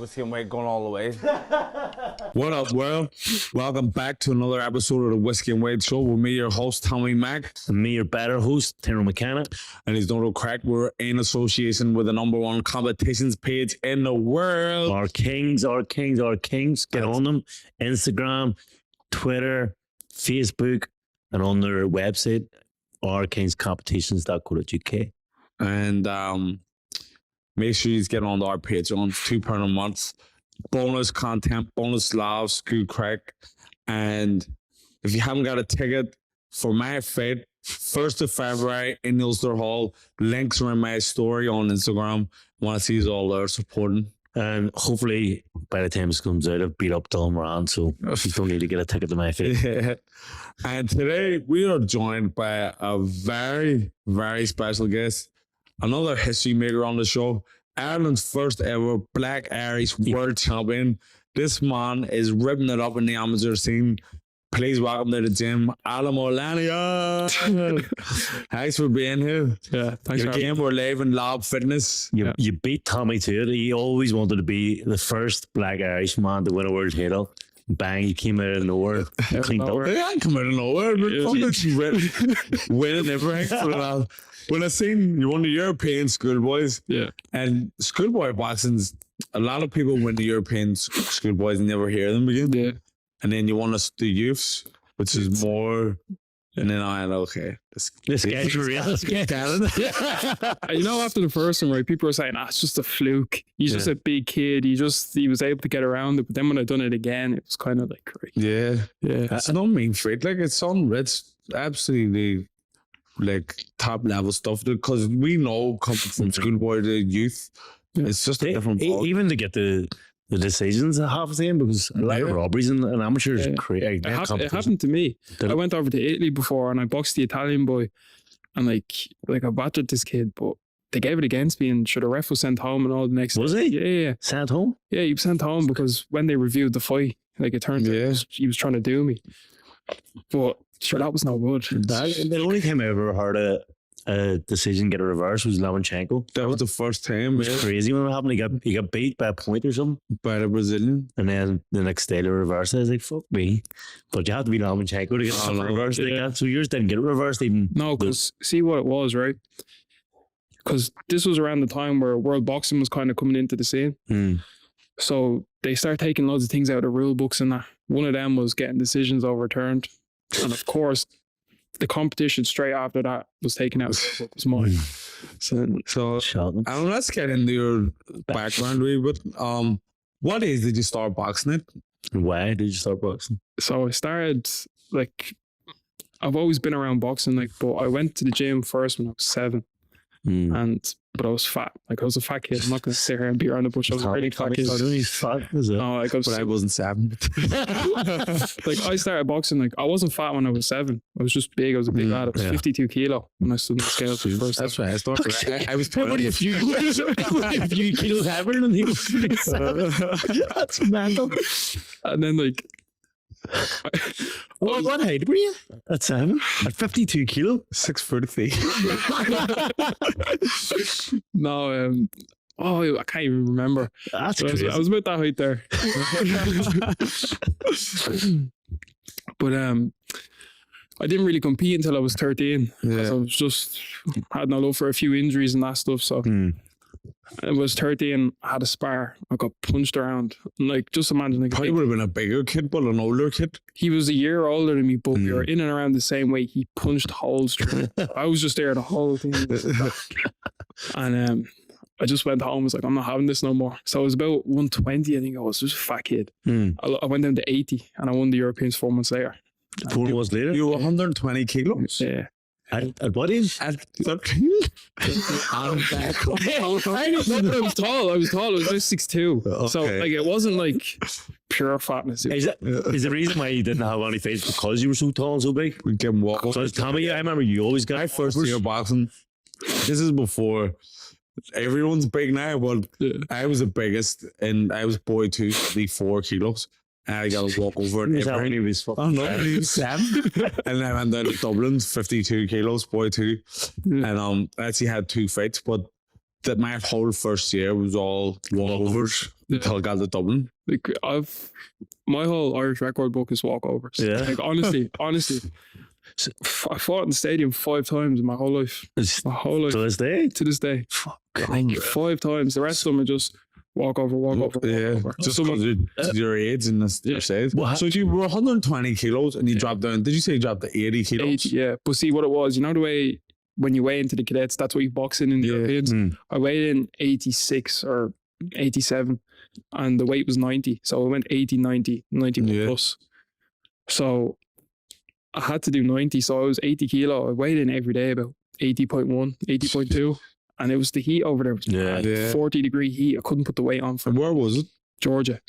Whiskey and Weight going all the way. What up, world? Welcome back to another episode of the Whiskey and Weight Show with me, your host, Tommy Mack. And me, your better host, Tyrone McKenna. And he's no crack. We're in association with the #1 competitions page in the world. Our kings. Get on them. Instagram, Twitter, Facebook, and on their website, ourkingscompetitions.co.uk. And make sure you get on our Patreon. It's £2 a month. Bonus content, bonus laughs, good crack. And if you haven't got a ticket for my fight, 1st of February in Ulster Hall, links are in my story on Instagram. Want to see you all there supporting. And hopefully, by the time this comes out, I've beat up Dom Moran, so you don't need to get a ticket to my fight. Yeah. And today, we are joined by a very, very special guest. Another history maker on the show. Ireland's first ever Black Irish world champion. This man is ripping it up in the amateur scene. Please welcome to the gym, Adam Olaniyan. Thanks for being here. Yeah, thanks for Again, we're live in Lab Fitness. You beat Tommy to it. He always wanted to be the first Black Irish man to win a world title. Bang, he came out of nowhere. Cleaned up. I ain't come out of nowhere. Winning everything. When I seen you won the European schoolboys, and schoolboy boxing's, a lot of people win the European schoolboys and never hear them again. Yeah. And then you won us the youths, which is more. And then I went, okay, This guy's real. This guy's You know, after the first one, right, people were saying, it's just a fluke. He's just a big kid. He was able to get around it. But then when I done it again, it was kind of like, great. Yeah. Yeah. It's not mean feat. Like, it's absolutely like top level stuff because we know coming from schoolboy to youth, it's just a different ball. Even to get the decisions at half the time, because a lot of robberies and amateurs create. It happened to me. I went over to Italy before and I boxed the Italian boy, and like I battered this kid, but they gave it against me, and the ref was sent home and all the next. Was he? Yeah. Sent home? Yeah, he was sent home because when they reviewed the fight, like it turned out he was trying to do me. But sure, that was no good. The only time I ever heard a decision get a reverse was Lomachenko. That was the first time. It was crazy when it happened. He got beat by a point or something. By the Brazilian. And then the next day they reversed it. I was like, fuck me. But you have to be Lomachenko to get something reversed like that. So yours didn't get reversed even. No, because see what it was, right? Because this was around the time where world boxing was kind of coming into the scene. So they start taking loads of things out of the rule books, and that. One of them was getting decisions overturned. And of course, the competition straight after that was taken out. It was mine. So let's get into your background a wee bit. What age did you start boxing at? And why did you start boxing? So I started, I've always been around boxing, but I went to the gym first when I was 7. But I was fat. I was a fat kid. I'm not going to sit here and be around the bush. I was a really fat kid. He's fat, is it? No, but I wasn't 7. I started boxing. I wasn't fat when I was 7. I was just big. I was a big lad. I was 52 kilo when I stood on the scale for the first time. That's right. I started. I was 20. A few kilos heavier than he was. That's mental. And then what height were you at 7? At 52 kilo? 6'3". No, I can't even remember. That's crazy. I was about that height there. But I didn't really compete until I was 13. Yeah. So I was just had no love for a few injuries and that stuff. So I was 13. I had a spar. I got punched around. Just imagine. Probably would have been a bigger kid, but an older kid. He was a year older than me, but we were in and around the same weight. He punched holes through. I was just there the whole thing. And I just went home. I was like, I'm not having this no more. So I was about 120. I think I was just a fat kid. I went down to 80 and I won the Europeans 4 months later. 4 months later? You were 120 kilos? Yeah. At what age? At 13? I was tall. I was about 6'2". Okay. So it wasn't pure fatness. Is the reason why you didn't have any fights because you were so tall and so big? We give him walk. So Tommy, I remember you always got my first year boxing. This is before everyone's big now, but I was the biggest, and I was boy 234 kilos. And I got to walk over it. He was fucking. Oh no, he was 7. And then I went down to Dublin, 52 kilos, boy 2. And I actually had 2 fights, but that my whole first year was all walkovers until I got to Dublin. Like my whole Irish record book is walkovers. Yeah. Like honestly, I fought in the stadium 5 times in my whole life. It's My whole life to this day. to this day, Fuck. 5 times. The rest of them are just walk over. Yeah, just because your age and this size. Well, So you were 120 kilos and you dropped down. Did you say you dropped to 80 kilos? 80, yeah. But see what it was, you know the way when you weigh into the cadets, that's what you box in the Europeans. I weighed in 86 or 87 and the weight was 90. So I went 80, 90, 91 plus. So I had to do 90. So I was 80 kilo. I weighed in every day about 80.1, 80.2. And it was the heat over there. It was bad. 40-degree heat. I couldn't put the weight on for And where was it? Georgia.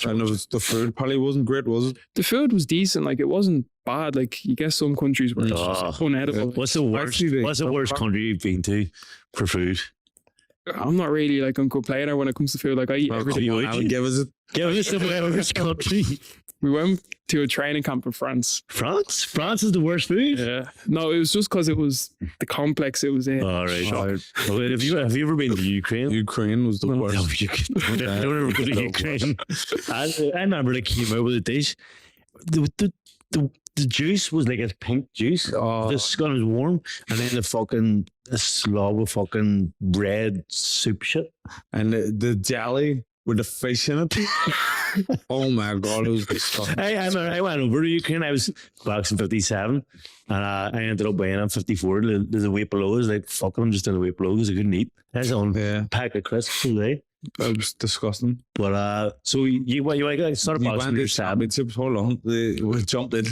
And it was, the food probably wasn't great, was it? The food was decent. Like it wasn't bad. Like you guess some countries were just unedible. What's the worst? What's the worst country you've been to for food? I'm not really like a complainer when it comes to food. Like I eat everything. I would give us it. Give us the worst country. We went to a training camp in France. France? France is the worst food? Yeah. No, it was just because it was the complex it was in. All right. Well, have you ever been to Ukraine? Ukraine was the worst. No, I don't ever go to Ukraine. I remember they came out with a dish. The juice was like a pink juice. The skin was warm, and then a slob of fucking red soup shit. And the jelly with the fish in it. Oh my God, it was disgusting. I went over to Ukraine. I was boxing 57, and I ended up weighing in 54. There's a weight below. I was like, fuck it, I'm just in the weight below because I couldn't eat. That's on pack of crisps today. It was disgusting. But so you started boxing your championships. Hold on, we jumped in.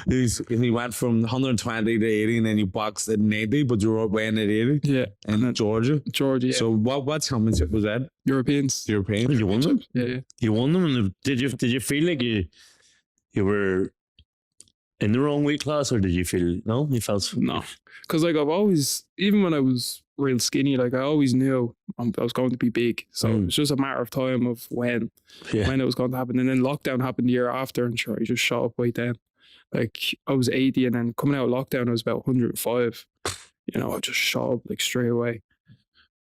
He went from 120 to 80, and then you boxed at 90, but you were weighing at 80. Yeah, in Georgia. Yeah. So what championship was that? Europeans. European. You won them. Yeah. You won them, and did you feel like you were in the wrong weight class, or did you feel no? You felt no, because like I've always, even when I was real skinny, like I always knew I was going to be big. So it was just a matter of time of when it was going to happen. And then lockdown happened the year after, and sure, I just shot up weight then. Like I was 80, and then coming out of lockdown, I was about 105. You know, I just shot up like straight away.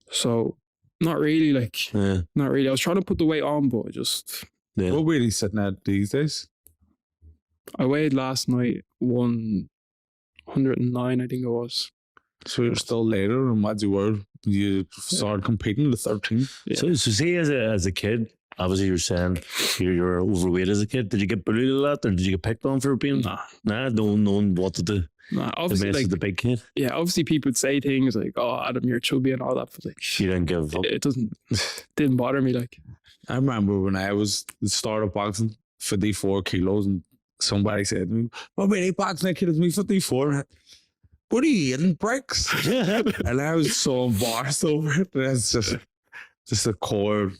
So not really, not really. I was trying to put the weight on, but I just. Yeah. What weight are you sitting at these days? I weighed last night 109, I think it was. So you're still later than what you were. You started competing at 13. Yeah. So see, as a kid, obviously you're saying you're overweight as a kid. Did you get bullied a lot, or did you get picked on for being? Nah, no one what to do. Nah, obviously, like the big kid. Yeah, obviously people would say things like, "Oh, Adam, you're chubby" and all that. But like, you didn't give a fuck. It didn't bother me. Like, I remember when I was started boxing, 54 kilos, and somebody said to me, "What about you boxing that kid? It's me 54." What are you eating, bricks? And I was so embarrassed over it. That's just a core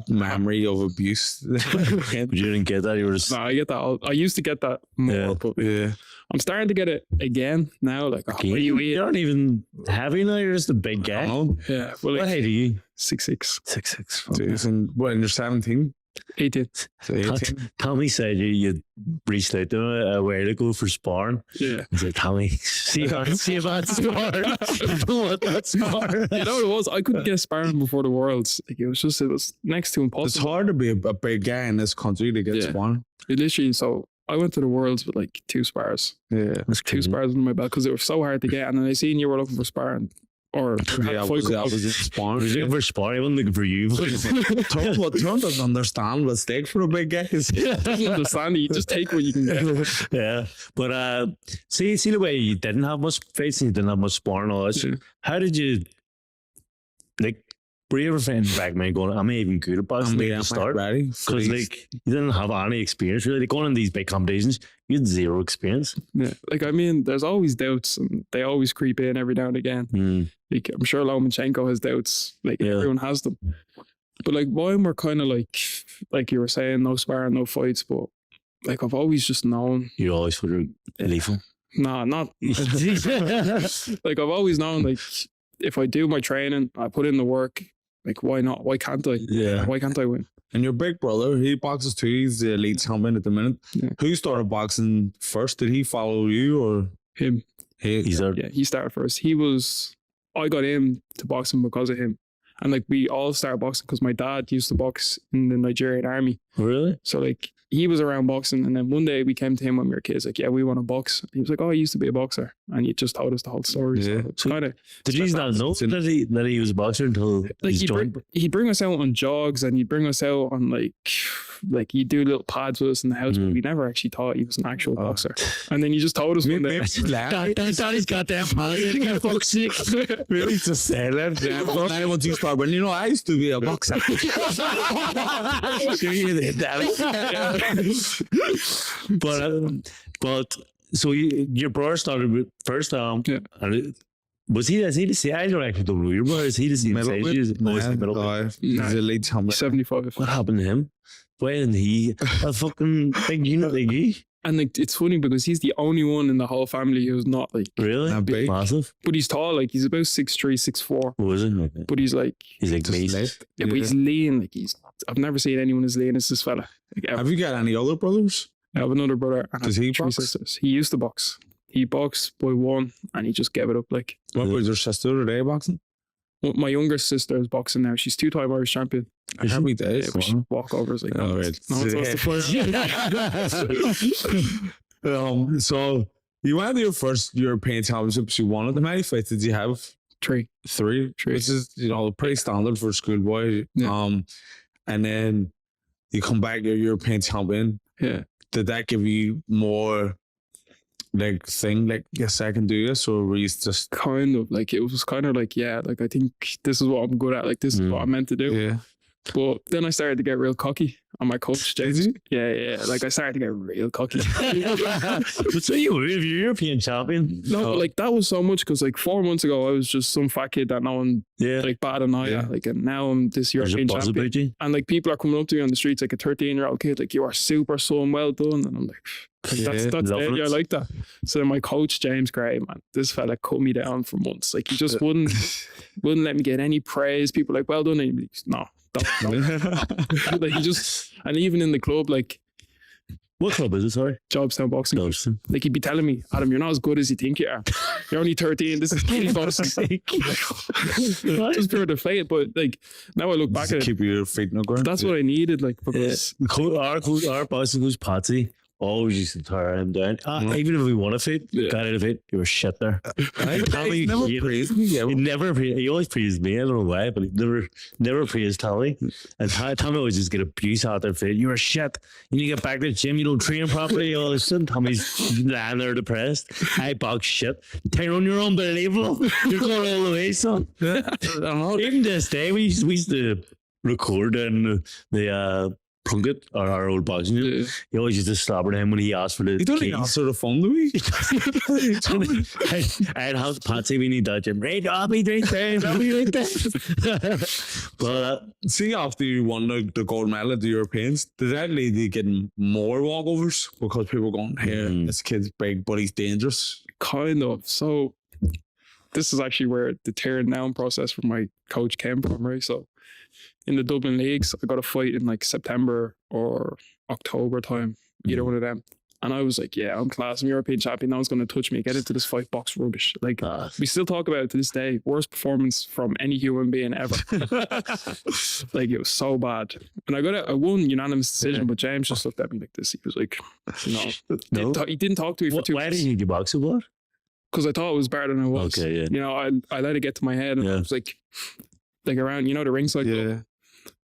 memory of abuse. But you didn't get that. You were just... No, I get that. I used to get that more, but I'm starting to get it again now. Like, what do you eat? You aren't even heavy now. You're just a big guy. Yeah. Well, what height are you? 6'6". 6'6". And what, and you're 17? 18. So 18. Tommy said you reached out to him a while ago for sparring. Yeah. He said, Tommy, see about sparring. I don't want that sparring. You know what it was? I couldn't get sparring before the Worlds. Like, it was next to impossible. It's hard to be a big guy in this country to get sparring. It literally, so I went to the Worlds with like 2 spars. Yeah. That's 2 spars under my belt because it was so hard to get. And then I seen you were looking for sparring. Or I was sparring. I was looking for sparring. I wasn't looking for you. Tom doesn't understand what's stake for a big guy. He doesn't understand it. You just take what you can get. Yeah. But see the way you didn't have much fights and you didn't have much sparring and all that. Yeah. How did you, like, were you ever finding back, man, going, am I even good at boxing at the start? Ready? Because, like, you didn't have any experience, really. Like, going in these big competitions, you had 0 experience. Yeah. Like, I mean, there's always doubts, and they always creep in every now and again. Like, I'm sure Lomachenko has doubts. Like, everyone has them. But, like, mine were kind of like you were saying, no sparring, no fights. But, like, I've always just known. You always were lethal? Nah, not. Like, I've always known, like, if I do my training, I put in the work. Like, why not? Why can't I? Yeah. Why can't I win? And your big brother, he boxes too. He's the elite champion at the minute. Yeah. Who started boxing first? Did he follow you or him? He started first. He was I got into boxing because of him. And like we all started boxing because my dad used to box in the Nigerian army. Really? So like he was around boxing, and then one day we came to him when we were kids, like, yeah, we want to box. And he was like, oh, I used to be a boxer, and he just told us the whole story. Yeah. So it's kind of Did you not know that he was a boxer until like he's joined? he'd bring us out on jogs, and he'd bring us out on like he'd do little pads with us in the house, but we never actually thought he was an actual boxer. And then he just told us one day. Daddy's goddamn pads. Get fuck sick. Really just say that. I want to start, but I used to be a boxer. but so your brother started with first and was he the same? I don't actually know your brother. Is he the same size? He's a late 75. What happened to him? Why didn't he a fucking big unit like he? And like it's funny because he's the only one in the whole family who's not like really big, massive. But he's tall, like he's about 6'3", 6'4". Oh, is it? Okay. But he's like me. Yeah, but he's lean. Like I've never seen anyone as lean as this fella. Like, have you got any other brothers? I have another brother. And Does he 3 box? sisters. He used to box. He boxed by one, and he just gave it up. Like What was your sister today boxing? my younger sister is boxing now. She's 2-time Irish champion. Happy days. Yeah, but she walkovers like Oh, no, right. no one's supposed to play. So you went to your first European Championships. You won it. How many fights did you have? 3. Three, which is pretty standard for a schoolboy. Yeah. And then you come back, you're European champion. Yeah. Did that give you more yes, I can do this, or were you just Kind of like it was kind of like like I think this is what I'm good at. Like this is what I'm meant to do. yeah? But then I started to get real cocky on my coach, James. Yeah. Like I started to get real cocky. But so you're European champion? No, like that was so much because like 4 months ago I was just some fat kid that no one like bad and I like, and now I'm this European champion. And like people are coming up to me on the streets like a 13-year-old kid, like you are super son, well done, and I'm like that's it. Yeah, I like that. So then my coach James Gray, man, this fella cut me down for months. Like he just wouldn't let me get any praise. People like, well done, and he'd be like, no. Like he just, and even in the club, like what club is it? Sorry, Jobstown Boxing. Jobstown. Like he'd be telling me, Adam, you're not as good as you think you are. You're only 13. This is kiddie boxing. Just pure deflated. But like now I look back at it, keep your feet in the ground. that's what I needed. Like because our boxing coach Patsy always used to tear him down. Even if we won a fight, got out of it, you were shit there. Tommy never praised me. He always praised me. I don't know why, but he never praised Tommy. And Tommy always just get abuse out there. Fit. You were shit. You need to get back to the gym. You don't train properly. All of a sudden, Tommy's lying there depressed. I box shit. Tyrone, you're unbelievable. You're going all the way, son. Even to this day, we used to record in the Plunkett or our old boxing gym. He always used to slobber him when he asked for the You don't keys. even answer the phone to me. I'd have Patsy, we need that gym. Right, I'll be right there. But see, after you won the gold medal at the Europeans, did that lead to getting more walkovers? Because people going, here, this kid's big, but he's dangerous. kind of. So this is actually where the tearing down process for my coach came from, right? So in the Dublin leagues, I got a fight in like September or October time, either one of them. And I was like, yeah, I'm class. I'm European champion. No one's going to touch me. Get into this fight, box rubbish. Like, we still talk about it to this day. Worst performance from any human being ever. Like, it was so bad. And I won unanimous decision, but James just looked at me like this. He was like, he didn't talk to me for 2 Why weeks. didn't you box a lot? Because I thought it was better than I was. Okay, yeah. You know, I let it get to my head, and I was like around, the ringside club.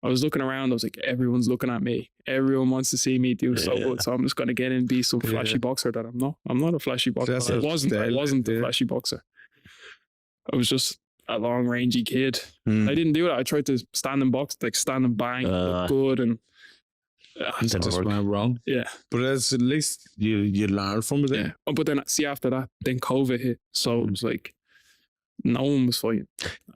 I was looking around. I was like, everyone's looking at me. Everyone wants to see me do so good. So I'm just going to get in and be some flashy boxer that I'm not. I'm not a flashy boxer. I wasn't a flashy boxer. I was just a long, rangy kid. I didn't do it. I tried to stand and box, like stand and bang, look good, and That's just went wrong. Yeah. But at least you learned from it. Yeah. Oh, but then see, after that, then COVID hit. So it was like no one was fighting.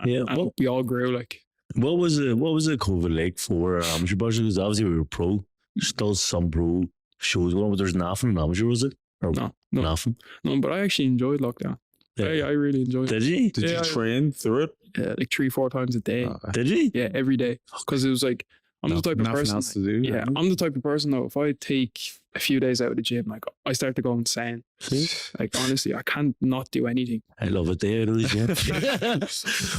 Yeah. And we all grew like. What was it COVID like for amateur boxing? Because obviously we were pro. There's still some pro shows going on, but there's nothing in amateur, was it? Or no. Nothing. No, but I actually enjoyed lockdown. Yeah. I really enjoyed it. Did you? Did you train through it? Yeah, like 3-4 times a day. Did you? Yeah, every day. Because it was like, I'm the type of person. Else to do, I'm the type of person though, if I take a few days out of the gym, like I start to go insane. See? Like honestly, I can't not do anything. I love it. Day out of the gym.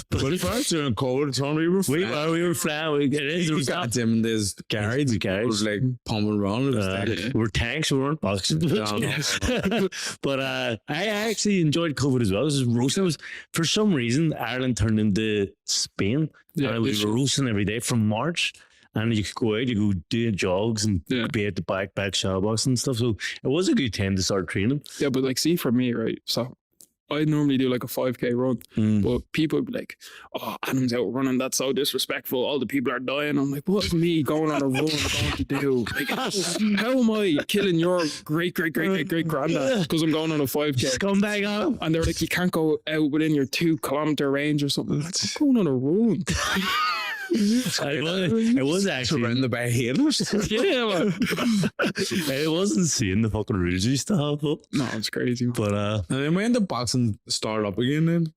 But first during COVID, Tony, we were we were flying. we got them in this garage. It was like pumping around. It was like, We were tanks. We weren't boxing. No. But I actually enjoyed COVID as well. It was roasting. It was, for some reason, Ireland turned into Spain. Yeah, And we were roasting every day from March. And you could go out, you go do jogs and be at the back shadow box and stuff. So it was a good time to start training. Yeah, but like, see, for me, right? So I normally do like a 5K run, but people would be like, "Oh, Adam's out running. That's so disrespectful. All the people are dying." I'm like, "What's me going on a run going to do? Like, how am I killing your great granddad because I'm going on a 5K?" Scumbag on him. And they're like, "You can't go out within your 2-kilometer range or something." Like, I'm going on a run. It was actually surrounded by haters. Yeah, man. it wasn't seeing the fucking rules you used to have up. No, it's crazy. But And then when the boxing started up again, then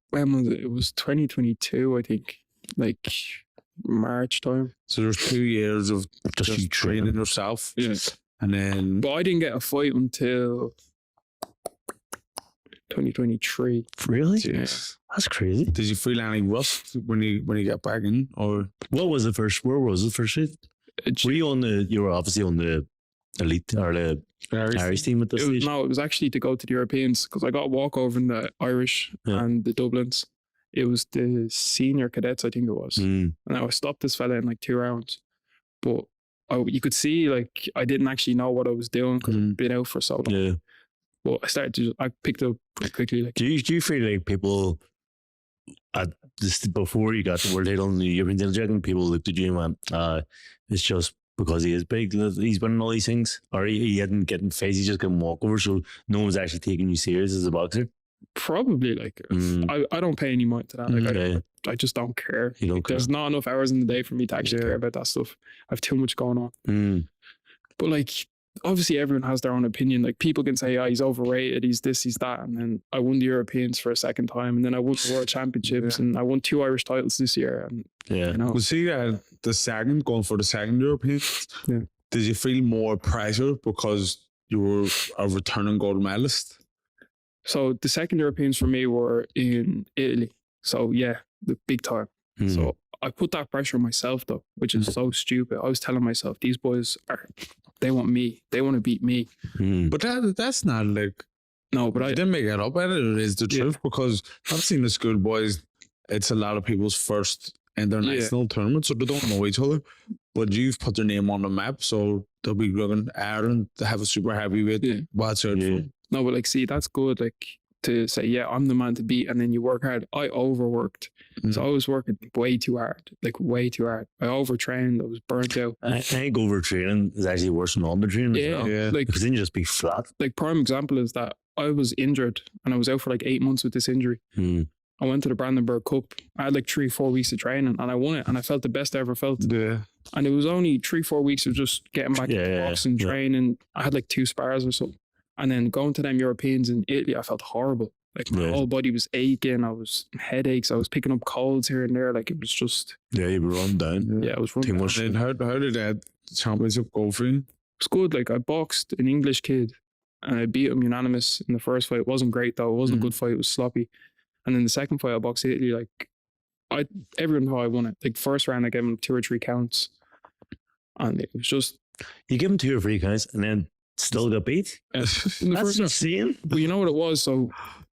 When was it? It was 2022, I think. Like March time. so there's 2 years of just you just training training. yourself, Yeah. and then But I didn't get a fight until 2023. Really? yes. That's crazy. Did you feel any rust when you got back in, or What was the first? Where was the first shoot? Were you on the? You were obviously on the elite or the Irish team at this stage. it was actually to go to the Europeans because I got a walkover in the Irish Yeah. and the Dublins. It was the senior cadets, I think it was. Mm. And I stopped this fella in like 2 rounds. But you could see like I didn't actually know what I was doing because I'd been out for so long. Yeah. But I picked up pretty quickly. Like, Do you feel like people at this before you got the world title in the European title, do you reckon people looked at you and went, it's just because he is big, that he's winning all these things, or he hadn't getting face, he's just getting walkover, so no one's actually taking you serious as a boxer? probably like I don't pay any mind to that. Like Yeah. I just don't care. You don't Like, there's not enough hours in the day for me to actually care about that stuff. I have too much going on. Mm. But like obviously everyone has their own opinion. Like people can say, "Oh, he's overrated, he's this, he's that," and then I won the Europeans for a second time, and then I won the World Championships, and I won 2 Irish titles this year. And Yeah. you know, was he going for the second Europeans? Yeah. Did you feel more pressure because you were a returning gold medalist? so the second Europeans for me were in Italy. So yeah, the big time. Mm. So I put that pressure on myself though, which is so stupid. I was telling myself, these boys they want me. They want to beat me. Mm. But that's not like, No, but I I didn't make it up. It is the truth, because I've seen the schoolboys. It's a lot of people's first international tournament, so they don't know each other. But you've put their name on the map, so they'll be looking Aaron to have a super heavyweight. Yeah. Watch out Yeah. for. no, but like, see, that's good. Like to say, yeah, I'm the man to beat, and then you work hard. I overworked, so I was working way too hard, like way too hard. I overtrained. I was burnt out. I think overtraining is actually worse than undertraining as well. Yeah. Like Because then you just be flat. prime example is that I was injured and I was out for like 8 months with this injury. Mm. I went to the Brandenburg Cup. I had like 3-4 weeks of training and I won it, and I felt the best I ever felt. Yeah. And it was only 3-4 weeks of just getting back Yeah, to yeah, boxing, yeah. training. I had like 2 spars or something. And then going to them Europeans in Italy, I felt horrible. Like my Yeah. whole body was aching. I was headaches. I was picking up colds here and there. Like it was just, Yeah, you were run down. yeah, it was Too running. much. And how did that championship go for you? It's good. Like I boxed an English kid and I beat him unanimous in the first fight. It wasn't great though. It wasn't a good fight. It was sloppy. And then the second fight I boxed Italy, like everyone thought I won it. Like first round I gave him 2 or 3 counts. And it was just You give him 2 or 3 counts and then still got beat? in the That's first round. insane. Well, you know what it was? So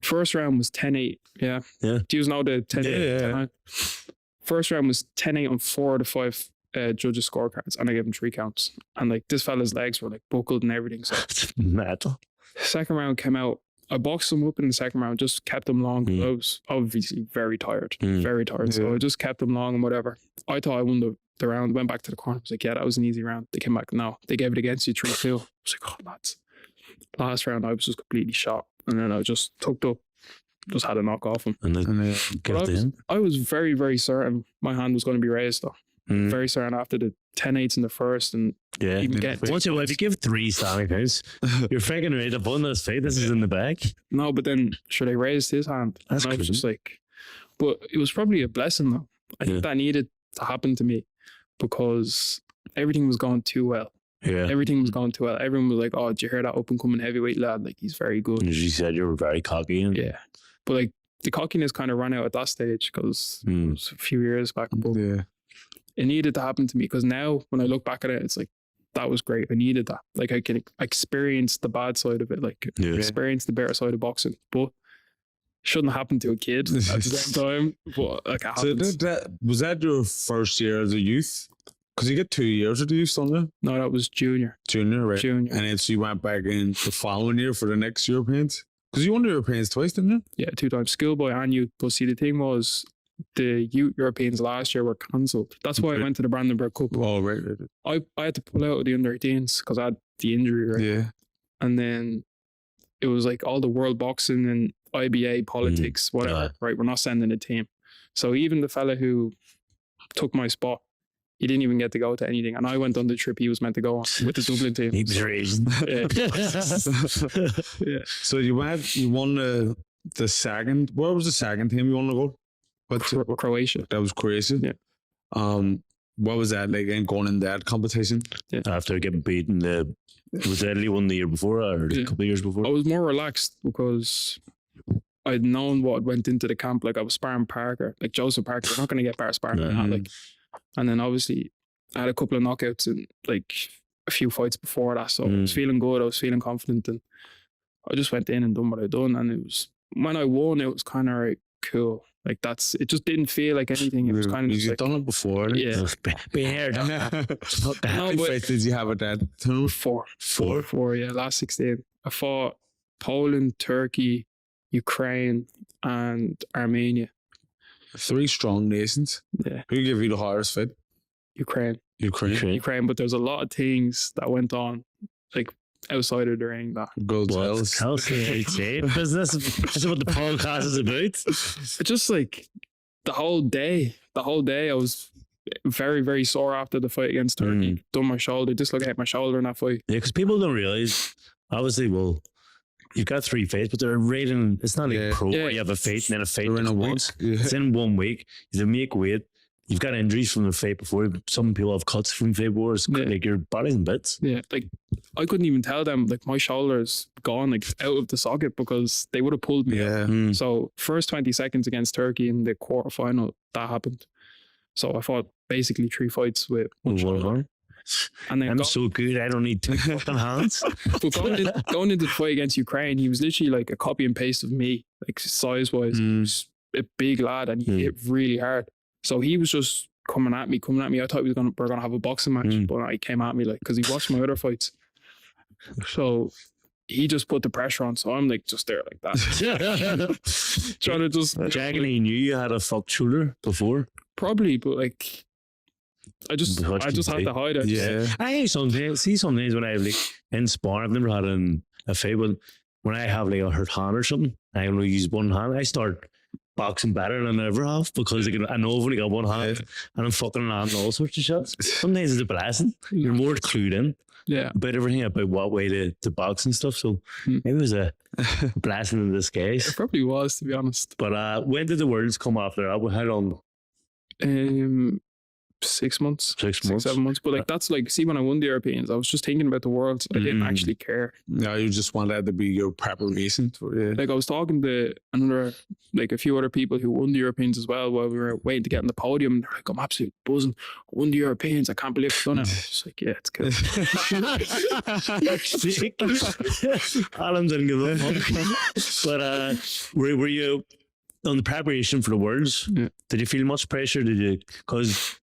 first round was 10-8. Yeah. Yeah. Do you know the 10-8? Yeah. 10-9? First round was 10-8 on 4 of the 5 judges' scorecards, and I gave him 3 counts. And like this fella's legs were like buckled and everything. So It's mad. second round came out. I boxed him up in the second round, just kept him long. I was obviously very tired, very tired. So I just kept him long and whatever. I thought I won the round, went back to the corner. I was like, yeah, that was an easy round. They came back, no, they gave it against you 3-2. I was like, oh, lads. Last round, I was just completely shot. And then I just tucked up, just had a knock off him. And then And then give it to him. I was very, very certain my hand was going to be raised though. Mm. Very certain after the 10-8s in the first and Yeah. even get Once if you give 3 standing counts, you're thinking, right, the bun that's fate, this is in the bag. no, but then should I raise his hand? That's and I was crazy. just like, but it was probably a blessing though. I think that needed to happen to me because everything was going too well. Yeah. Everything was going too well. Everyone was like, "Oh, did you hear that up and coming heavyweight lad? Like he's very good." And as you said, you were very cocky. And Yeah, but like the cockiness kind of ran out at that stage because it was a few years back. But it needed to happen to me because now when I look back at it, it's like that was great. I needed that. Like I can experience the bad side of it, like experience the better side of boxing, but shouldn't happen to a kid at the same time. But like it So happens. was that your first year as a youth? Because you get 2 years of the youth, don't you? No, that was junior. Junior, right? Junior. And then so you went back in the following year for the next Europeans? Because you won the Europeans twice, didn't you? Yeah, 2 times, schoolboy and youth. But see, the thing was, the youth Europeans last year were cancelled. That's why I went to the Brandenburg Cup. Oh, right. I had to pull out of the under-18s because I had the injury, right? Yeah. And then it was like all the world boxing and IBA politics, whatever, right? We're not sending a team. So even the fella who took my spot, he didn't even get to go to anything. And I went on the trip he was meant to go on with the Dublin team. he was raised. Yeah. So you won the second, what was the second team you won to go? Croatia. That was Croatia. Yeah. What was that like going in that competition? After getting beaten, was Italy one the year before or a couple of years before? I was more relaxed because I'd known what went into the camp. Like I was sparring Parker, like Joseph Parker. You're not going to get better sparring than that. Like, and then obviously I had a couple of knockouts and like a few fights before that, so I was feeling good. I was feeling confident, and I just went in and done what I'd done. And it was when I won, it was kind of like cool. Like it just didn't feel like anything. It was kind of just You've like, done it before. yeah. Be here. How many fights did you have at that tournament? Four, yeah, last 16. I fought Poland, Turkey, Ukraine, and Armenia. 3 strong nations. Yeah, Who gave you the hardest fight? Ukraine. Ukraine. But there's a lot of things that went on, like outside of the ring. That Gold medals. Business. That's what the podcast is about. it's just like the whole day. I was very, very sore after the fight against Turkey. Done my shoulder, dislocated my shoulder in that fight. Yeah, because people don't realize, obviously, well, you've got 3 fights, but they're rating, it's not like pro where you have a fight and then a fight They're in a week. once. It's in 1 week. You make weight. You've got injuries from the fight before. Some people have cuts from fight before. It's like your body's in bits. Yeah, like I couldn't even tell them like my shoulder's gone, like out of the socket, because they would have pulled me out. So first 20 seconds against Turkey in the quarterfinal, that happened. So I fought basically 3 fights with one shoulder. And then I'm so good, I don't need 2 fucking hands. But going into the fight against Ukraine, he was literally like a copy and paste of me, like size wise. He was a big lad and he hit really hard. So he was just coming at me. I thought we're gonna have a boxing match, but he came at me like because he watched my other fights. So he just put the pressure on. So I'm like just there like that, trying to just. Jaggedy knew you had a fucked shoulder before. Probably, but like I just had to hide it. Yeah. I some days when I have like in sparring, I've never had a fight, but when I have like a hurt hand or something, I only use one hand. I start boxing better than I ever have because I know I've only got one hand and I'm fucking around all sorts of shots. Sometimes it's a blessing. You're more clued in about everything, about what way to box and stuff. So maybe it was a blessing in disguise. It probably was, to be honest. But when did the words come after that? How long? 6 months. 6 months. 7 months. But like that's like, see, when I won the Europeans, I was just thinking about the world. I didn't actually care. No, you just wanted that to be your preparation for it. Like I was talking to a few other people who won the Europeans as well while we were waiting to get on the podium. They're like, I'm absolutely buzzing. I won the Europeans. I can't believe I've done it. It's like, yeah, it's cool. Alan didn't give a fuck. But were you on the preparation for the worlds? Yeah. Did you feel much pressure? Did you? Because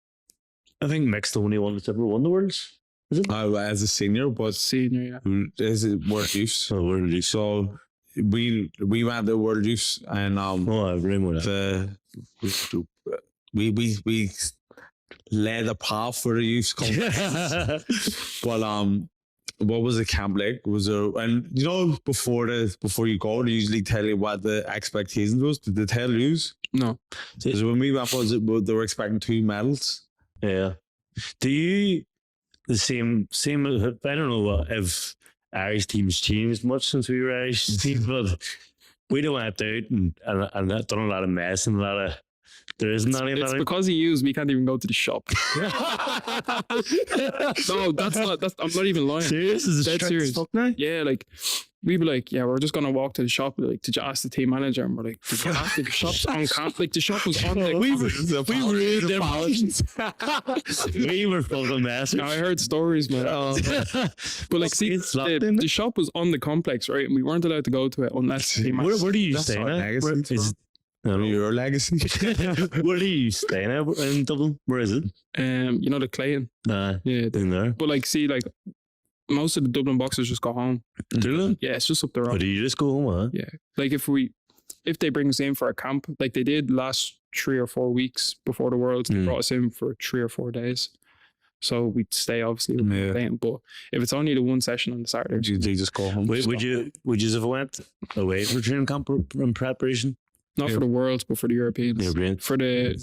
I think Mick's the only one that's ever won the worlds. Is it? As a senior, but Senior, yeah. Is it World Youths? Oh, World Youths. So we went to World Youths and I really want that. we led the path for the youth competitions. But what was the camp like? Was there, and you know, before you go, they usually tell you what the expectations was. Did they tell you? No. Because when we went, they were expecting 2 medals. Yeah. Do you the same? I don't know if Irish teams changed much since we were Irish teams, but we don't went out and done a lot of mess and a There isn't any It's better. because he used. We can't even go to the shop. No, I'm not even lying. Serious? Is it Dead strict as serious. fuck now? Yeah, like we'd be like, yeah, we're just gonna walk to the shop. Like, did you ask the team manager? And we're like, did you ask the shop's on camp? Like the shop was on the. We ruined their balance. We were fucking messing. I heard stories, man. But like, see, It's locked in. the shop was on the complex, right? And we weren't allowed to go to it unless the team manager. Where do you That's stay our now? legacy, Where, is, I don't know. Your legacy. Where do you stay now in Dublin? Where is it? You know the Clayton. Yeah, Yeah, in there. but like, see, like most of the Dublin boxers just go home. Do they? Yeah, it's just up the Or road. do you just go home, huh? Yeah, like if they bring us in for a camp, like they did last 3 or 4 weeks before the Worlds, they brought us in for 3 or 4 days. So we'd stay obviously with Yeah. Clayton. But if it's only the one session on the Saturday, You just go home. Would you have went away for training camp in preparation? not for the Worlds, but for the Europeans. European. For the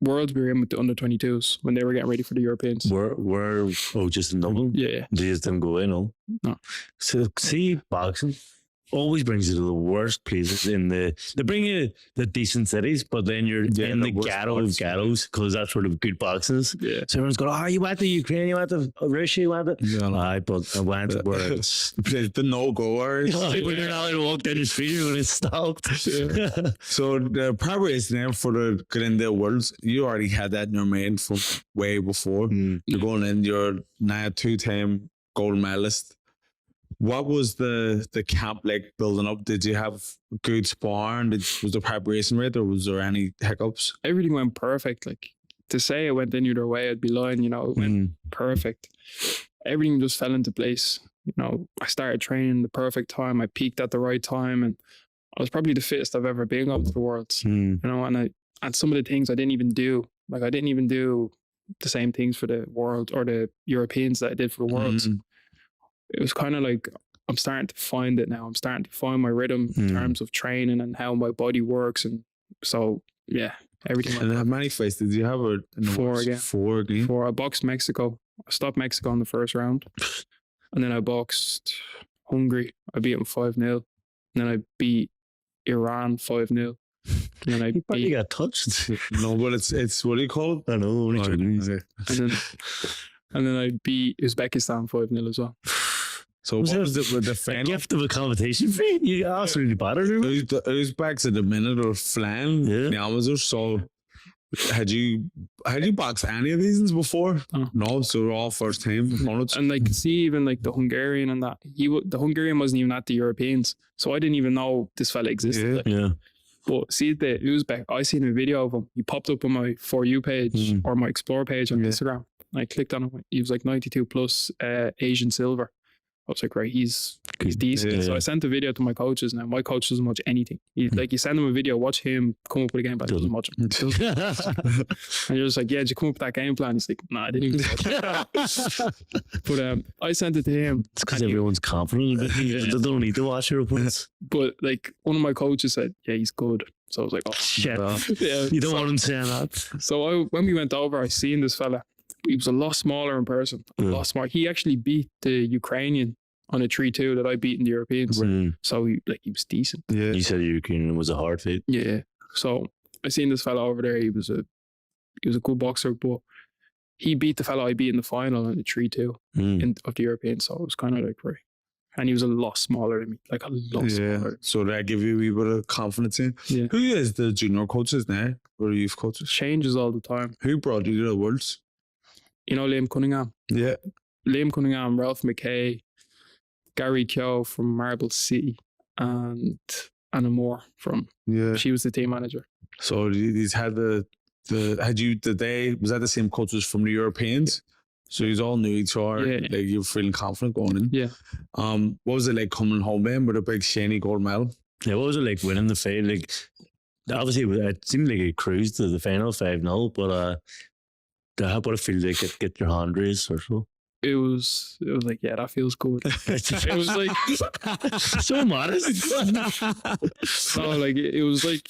Worlds, we were in with the under 22s when they were getting ready for the Europeans. Where just in Dublin? Yeah, They just didn't go in, no? No. So, see, boxing always brings you to the worst places they bring you the decent cities, but then you're in the the worst ghetto of parts. ghettos because that's where the good boxing is. yeah. So everyone's going, oh, you went to Ukraine, you went to Russia, you went to... Yeah, Aye, but I went where it's... the no-goers. When you're not allowed to walk down the street, you're going to stop. So the preparation then for the get in the worlds, you already had that in your mind from way before. You're going in, you're now a 2-time gold medalist. What was the camp like building up? Did you have good sparring? Was the preparation right, or was there any hiccups? Everything went perfect. Like to say it went any other way, I'd be lying. You know, it went perfect. Everything just fell into place. You know, I started training the perfect time. I peaked at the right time, and I was probably the fittest I've ever been up to the Worlds. You know, and some of the things I didn't even do. Like I didn't even do the same things for the World or the Europeans that I did for the Worlds. It was kind of like I'm starting to find it now. I'm starting to find my rhythm in terms of training and how my body works, and so yeah, everything. And how many fights did you have? In the 4 worlds? again. 4 again. Before I boxed Mexico, I stopped Mexico in the first round, and then I boxed Hungary. I beat them 5-0. And then I beat Iran 5-0. And then I You beat, got touched. No, but it's what do you call it? I know. Only children. and then I beat Uzbekistan 5-0 as well. So Was what it was it with the A final? gift of a competition for you? You absolutely battered her. Uzbeks at the minute are flying Yeah. the Amazons. So had you boxed any of these before? No. No, so they're all first time opponents. And like, see, even like the Hungarian and that, the Hungarian wasn't even at the Europeans, so I didn't even know this fella existed. Yeah. Like, Yeah. but see, the Uzbek, I seen a video of him. He popped up on my For You page or my Explore page on Instagram. And I clicked on him. He was like 92 plus Asian silver. I was like, right, he's decent. Yeah. So I sent the video to my coaches. Now my coach doesn't watch anything. Like, you send him a video, watch him come up with a game plan. He doesn't watch him. And you're just like, yeah, did you come up with that game plan? He's like, nah, I didn't even watch it. But I sent it to him. It's because everyone's confident. They don't need to watch your opponents. But like, one of my coaches said, yeah, he's good. So I was like, oh Shit. yeah. You don't want him saying that. So when we went over, I seen this fella. He was a lot smaller in person. A lot smaller. He actually beat the Ukrainian on a 3-2 that I beat in the Europeans. So he was decent. Yeah. You said Ukrainian was a hard fit. Yeah. So I seen this fella over there. He was a good boxer, but he beat the fella I beat in the final in the 3-2 of the Europeans. So it was kind of like, right. And he was a lot smaller than me, like a lot smaller. So that give you a wee bit of confidence in. Yeah. Who is the junior coaches now, or youth coaches? Changes all the time. Who brought you to the worlds? You know Liam Cunningham? Yeah. Liam Cunningham, Ralph McKay, Gary Kyo from Marble City, and Anna Moore from, she was the team manager. So these had was that the same coaches from the Europeans? So you all knew each other. Yeah. Like, you were feeling confident going in. Yeah. What was it like coming home then with a big shiny gold medal? Yeah, what was it like winning the fight? Like, obviously, it seemed like a cruise to the final 5-0, but how about it feel like get your hand raised or so? It was like, yeah, that feels good. It was like so modest. no, like it was like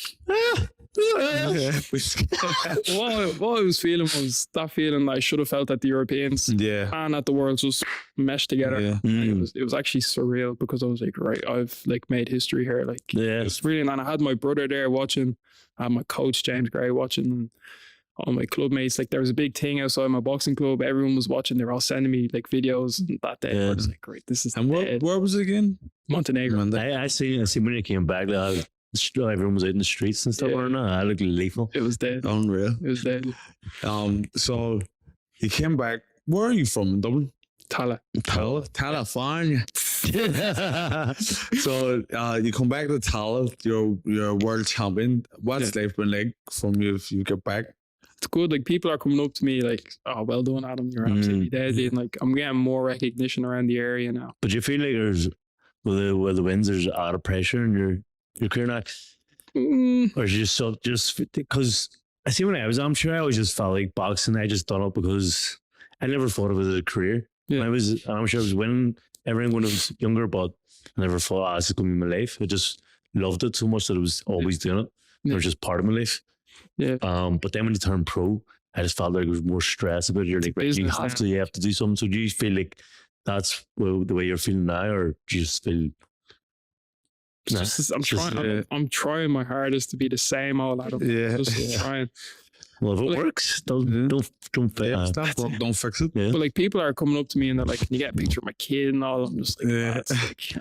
What I was feeling was that feeling that I should have felt at the Europeans Yeah. and at the Worlds just meshed together. Yeah. And it was actually surreal because I was like, right, I've like made history here. Like, Yeah. it's really, and I had my brother there watching. I had my coach James Gray watching, and all my club mates. Like, there was a big thing outside my boxing club. Everyone was watching. They were all sending me like videos and that day. Yeah. I was like, great, this is And where was it again? Montenegro. I seen when he came back, everyone was out in the streets and stuff. Yeah. Or not? I looked lethal. It was dead. Unreal. It was dead. So you came back. Where are you from in Dublin? Tala. California. So you come back to Tala. You're a world champion. What's life been like from you if you get back? It's good. Like, people are coming up to me like, "Oh, well done, Adam. You're absolutely deadly." And like, I'm getting more recognition around the area now. But you feel like there's with the wins, there's a lot of pressure in your career now, or is it just because I see when I was amateur, I always just felt like boxing. I just done it because I never thought of it as a career. Yeah. When I was amateur, I was winning everything when I was younger, but I never thought, this is going to be my life. I just loved it so much that I was always doing it. It was just part of my life. Yeah. But then when you turn pro, I just felt like there was more stress about it. You're like, you have to do something. So do you feel like that's the way you're feeling now, or do you just feel? I'm trying my hardest to be the same old Adam. Just trying. Well, if it works, don't Don't fix it. Yeah. But like, people are coming up to me and they're like, "Can you get a picture of my kid?" and all. I'm just like, Yeah. "That's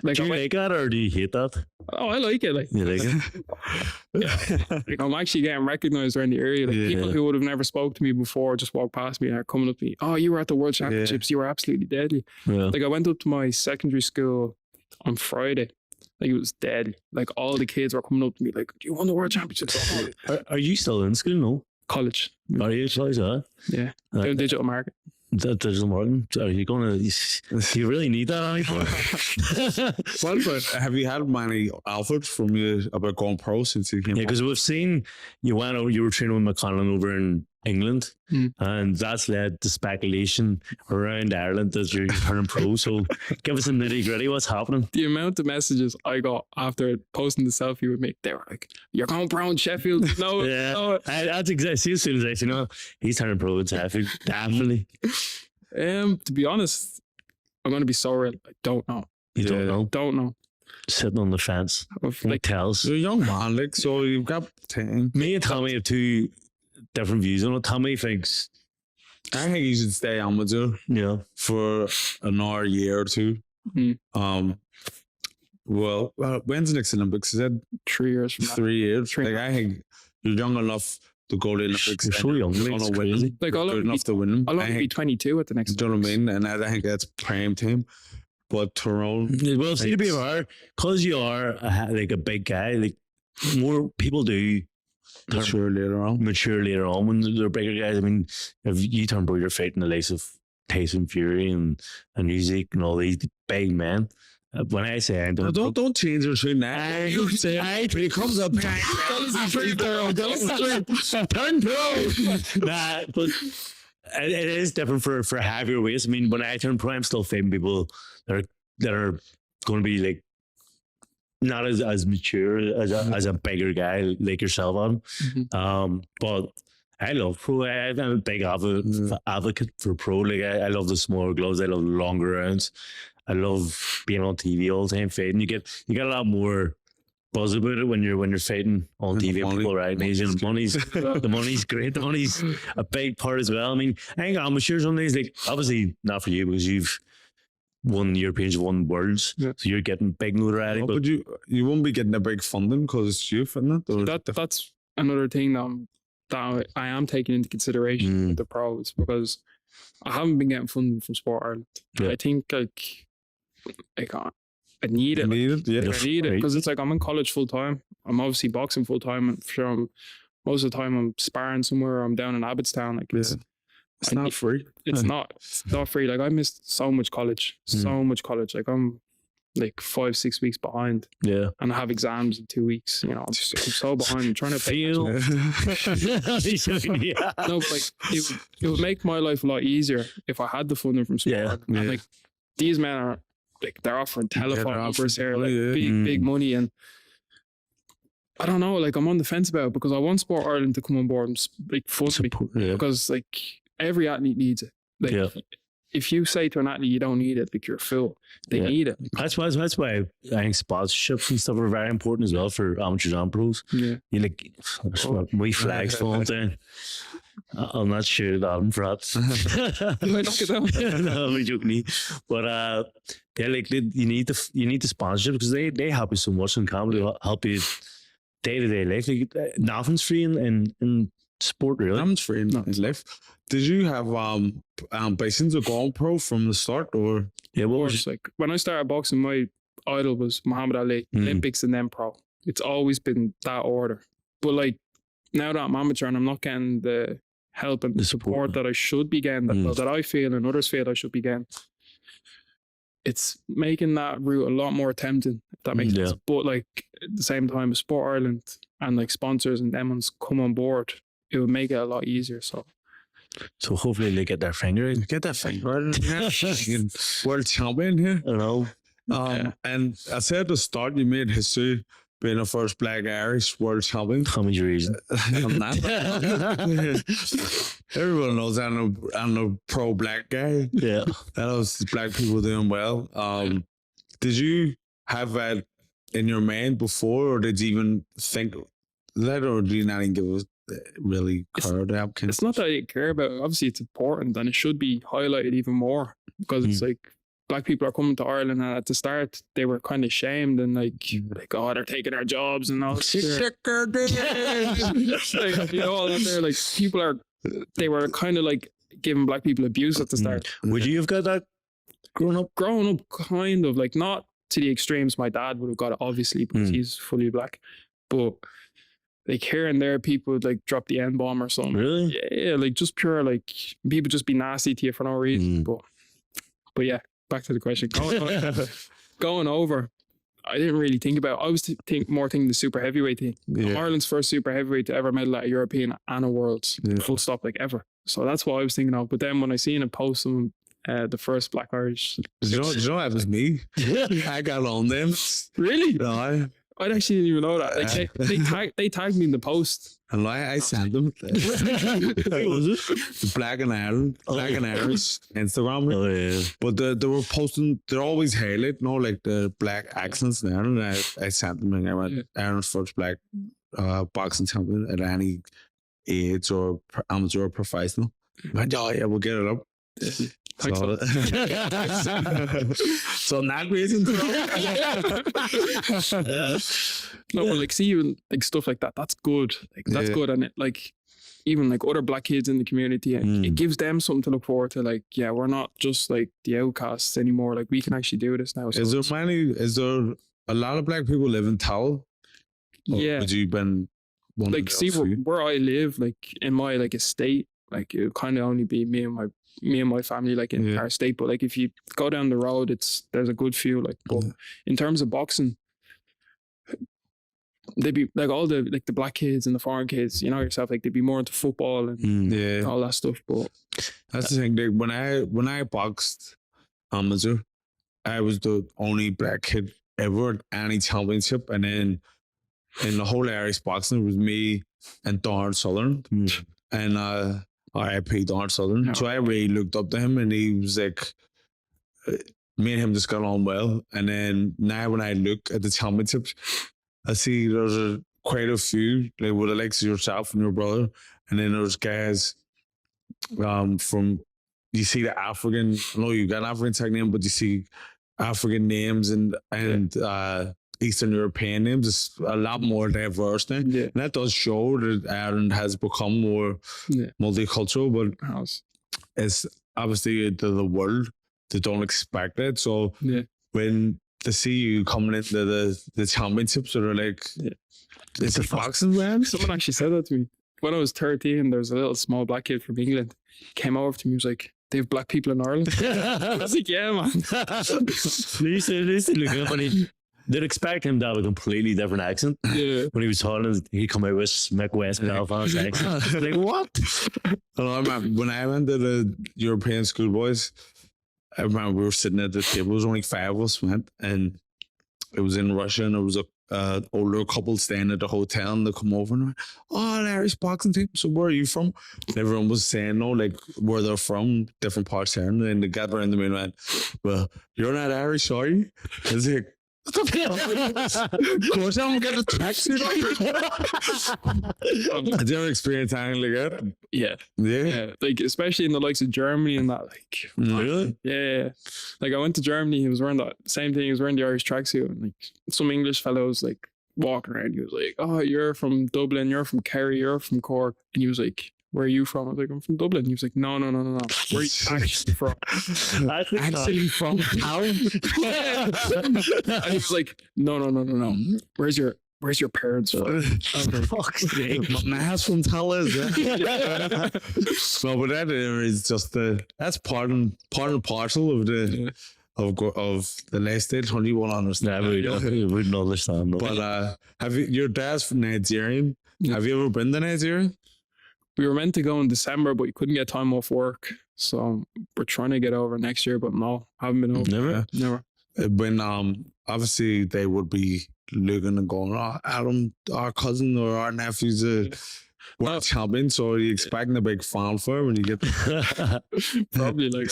like Do you like that, or do you hate that? oh, I like it. Like, You like it? like, I'm actually getting recognized around the area. Like, people who would have never spoke to me before just walk past me and are coming up to me. "Oh, you were at the World Championships. You were absolutely deadly." Yeah. Like, I went up to my secondary school on Friday. Like, it was deadly. Like, all the kids were coming up to me like, "Do you won the World Championships?" Are you still in school? No. College. Are you actually? Yeah. Doing digital marketing. That digital marketing. Are you going to? Do you really need that anymore? What about, have you had many offers from you about going pro since you came? Yeah, because we've seen you went over. You were training with McConnell over in England, and that's led to speculation around Ireland that you're turning pro. So give us a nitty gritty. What's happening? The amount of messages I got after posting the selfie with me, they were like, "You're going pro in Sheffield." No, Yeah, no. that's exactly. See, as soon as I say, he's turning pro in Sheffield, definitely. To be honest, I'm going to be so real. I don't know. You don't know. Sitting on the fence. Like tells. You're a young man, like, so you've got time. Me and Tommy have two different views on it. Tommy thinks, I think you should stay amateur for another year or two. Well, when's the next Olympics? Is that 3 years from now? 3 years. Like, I think you're young enough to go to the Olympics. You're so young. It's crazy. Like, I'll good enough to win them. I'll only be 22 at the next. Do you know what I mean? And I think that's prime time. But Tyrone, well, see, to be fair, because you are like a big guy, like more people do mature later on when they're bigger guys. I mean, if you turn pro, you're fighting the likes of Tyson Fury and Usyk and all these big men. When I say I don't change your shit now. When it comes up, turn pro. Nah, but it is different for heavier weights. I mean, when I turn pro, I'm still fighting people that are going to be like not as mature as a bigger guy like yourself, Adam. But I love pro. I'm a big advocate for pro. Like, I love the smaller gloves. I love the longer rounds. I love being on TV all the time fighting. You get a lot more buzz about it when you're fighting on TV. People are amazing. The money's great. The money's a big part as well. I mean, I think amateurs on these, like, obviously not for you because you've won Europeans, you've won worlds, so you're getting big notoriety. But you won't be getting a big funding because it's you, isn't it? That's another thing that I am taking into consideration with the pros, because I haven't been getting funding from Sport Ireland. I think I need it. I need it because it's like I'm in college full time. I'm obviously boxing full time, and from most of the time I'm sparring somewhere. I'm down in Abbottstown. Like, it's not free. It's not free. Like, I missed so much college. Like, I'm like 5-6 weeks behind. Yeah, and I have exams in 2 weeks. You know, I'm so behind. I'm trying to feel. No, but like, it would make my life a lot easier if I had the funding from Sport. And like, these men are like, they're offering telephone offers here, like big money, and I don't know. Like, I'm on the fence about it because I want Sport Ireland to come on board and like fund me Yeah. because like every athlete needs it. Like, Yeah. if you say to an athlete you don't need it, like you're a fool. They Yeah. need it. That's why I think sponsorships and stuff are very important as well for amateurs and pros. Yeah. You like we flags falling down. I'm not sure that I'm perhaps. You might knock it down. No, I'm joking. But yeah, like you need the sponsorship because they help you so much in comedy, help you day to day life. Like, nothing's free in sport really. I'm free in life. Did you have ambitions of going pro from the start, or Yeah, what Or was just like when I started boxing, my idol was Muhammad Ali, Olympics and then pro. It's always been that order. But like now that I'm amateur and I'm not getting the help and the support that I should be getting, that I feel and others feel I should be getting, it's making that route a lot more tempting, if that makes sense. But like at the same time, if Sport Ireland and like sponsors and them ones come on board, it would make it a lot easier. So hopefully they get their finger in. get that finger world champion here? I don't know. And I said at the start, you made history being the first Black Irish world champion. How much reason? I'm not. Everyone knows I'm a pro black guy. Yeah. That was black people doing well. Did you have that in your mind before, or did you even think that, or do you not even give us really care about it? it's not that I didn't care about it. Obviously, it's important and it should be highlighted even more because it's like black people are coming to Ireland, and at the start they were kind of shamed and like oh, they're taking our jobs and all. Like, you know, all that there, like they were kind of like giving black people abuse at the start. Would you have got that growing up? Growing up, kind of like not to the extremes my dad would have got it, obviously, because he's fully black, but like here and there, people would like drop the N-bomb or something. Really? Yeah, like just pure like people just be nasty to you for no reason. But yeah, back to the question. Going over, I didn't really think about. I was thinking the super heavyweight thing. Yeah. Ireland's first super heavyweight to ever medal at a European and a Worlds. Full stop, like ever. So that's what I was thinking of. But then when I seen a post of the first Black Irish, Do you know that was me? I got on them. really, No, I actually didn't even know that. Like they tagged me in the post. and I sent them. Black and Ireland, Black and Irish Instagram. Oh yeah. But they were posting, they're always highlight, like the black accents there. And I sent them, and I went, Ireland's first black boxing champion at any age or amateur or professional. I went, oh yeah, we'll get it up. Thanks, So, so not reason to No, but like seeing like stuff like that, that's good. Like that's good, and it like even like other black kids in the community, it gives them something to look forward to. Like, yeah, we're not just like the outcasts anymore. Like we can actually do this now. So Is there a lot of black people live in Towel? yeah, Would you been one like of see those few? where I live, like in my like estate, like it would kind of only be me and my family, like in our estate. But like if you go down the road, there's a good few. Like, but in terms of boxing, they'd be like all the like the black kids and the foreign kids, you know yourself, like they'd be more into football and all that stuff. But That's the thing. Like, when I boxed amateur, I was the only black kid ever at any championship, and then in the whole Irish boxing, it was me and Donald Southern, and R.I.P. Donald Southern. So I really looked up to him, and he was like, me and him just got on well. And then now when I look at the championships, I see there's quite a few, like with the likes of yourself and your brother, and then there's guys from, you see the African, I know you got an African tag name, but you see African names and Eastern European names. It's a lot more diverse now. And that does show that Ireland has become more multicultural, but it's obviously to the world, they don't expect it. So when they see you coming into the championships, they're like, it's a boxing man. someone actually said that to me when I was 13. There was a little small black kid from England came over to me. He was like, they have black people in Ireland. I was like, yeah, man. Listen, funny. They'd expect him to have a completely different accent. Yeah. When he was talking, he'd come out with Mick West Belfast accent. Like, what? Well, I remember when I went to the European schoolboys, I remember we were sitting at the table. There was only 5 of us went, and it was in Russia, and there was a older couple staying at the hotel, and they come over and oh, the Irish boxing team. So where are you from? And everyone was saying no, like where they're from, different parts of Ireland. And they got around the main and went, well, you're not Irish, are you? I was like, of course I don't get a tracksuit. Did you ever experience anything like that? Yeah. Yeah. Like especially in the likes of Germany and that, like Really? yeah. Like I went to Germany, he was wearing that same thing, he was wearing the Irish tracksuit, and like some English fellows like walking around, he was like, oh, you're from Dublin, you're from Kerry, you're from Cork, and he was like, where are you from? I was like, I'm from Dublin. He was like, no. Where are you actually from? Actually from town? And he was like, no. Where's your parents from? Fuck's sake. My man's from Tallaght. No, but that is just that's part and parcel of the of the last day. You won't understand. We wouldn't understand. No. But have you? Your dad's from Nigerian. Yeah. Have you ever been to Nigeria? We were meant to go in December, but we couldn't get time off work. So we're trying to get over next year, but no, haven't been over. Never. When obviously they would be looking and going, oh, Adam, our cousin or our nephew's a world champion, so you expecting a big fanfare when you get Probably like